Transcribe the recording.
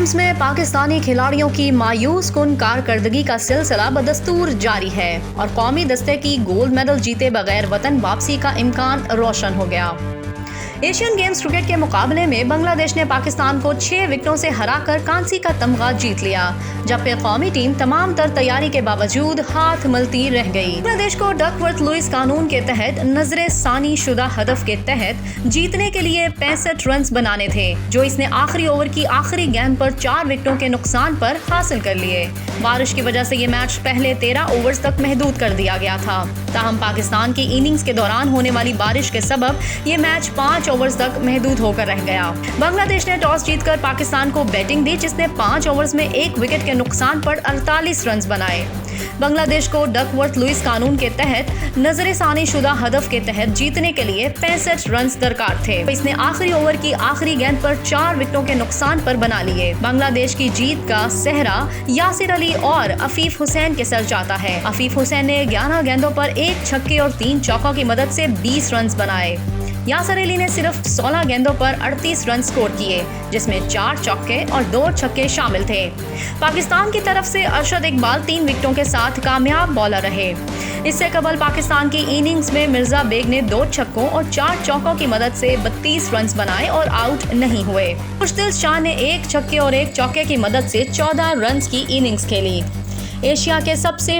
Games में पाकिस्तानी खिलाड़ियों की मायूस कुन कारकर्दगी का सिलसिला बदस्तूर जारी है और कौमी दस्ते की गोल्ड मेडल जीते बगैर वतन वापसी का इम्कान रोशन हो गया। एशियन गेम्स क्रिकेट के मुकाबले में बांग्लादेश ने पाकिस्तान को 6 विकेटों से हराकर कांसी का तमगा जीत लिया, जबकि कौमी टीम तमाम तर तैयारी के बावजूद हाथ मलती रह गई। बांग्लादेश को डकवर्थ लुईस कानून के तहत नजरे सानी शुदा हदफ के तहत जीतने के लिए 65 रन बनाने थे, जो इसने आखिरी ओवर की आखिरी गेंद पर 4 विकेटों के नुकसान पर हासिल कर लिए। बारिश की वजह से ये मैच पहले 13 ओवर्स तक महदूद कर दिया गया था। ताहम पाकिस्तान की इनिंग्स के दौरान होने वाली बारिश के सबब ये मैच 5 ओवर्स तक महदूद होकर रह गया। बांग्लादेश ने टॉस जीतकर पाकिस्तान को बैटिंग दी, जिसने 5 ओवर्स में 1 विकेट के नुकसान पर 48 रन बनाए। बांग्लादेश को डकवर्थ लुईस कानून के तहत नजरे सानी शुदा हदफ के तहत जीतने के लिए 65 रन दरकार थे। इसने आखिरी ओवर की आखिरी गेंद पर 4 विकेटों के नुकसान पर बना लिए। बांग्लादेश की जीत का सेहरा यासिर अली और अफीफ हुसैन के सर जाता है। अफीफ हुसैन ने 11 गेंदों पर 1 छक्के और 3 चौकों की मदद से 20 रन बनाए। यासिर अली ने सिर्फ 16 गेंदों पर 38 रन स्कोर किए, जिसमें 4 चौके और 2 छक्के शामिल थे। पाकिस्तान की तरफ से अरशद इकबाल 3 विकेटों के साथ कामयाब बॉलर रहे। इससे कबल पाकिस्तान की इनिंग्स में मिर्जा बेग ने 2 छक्कों और 4 चौकों की मदद से 32 रन बनाए और आउट नहीं हुए। मुश्तिल शाह ने 1 छक्के और 1 चौके की मदद से 14 रन की इनिंग्स खेली। एशिया के सबसे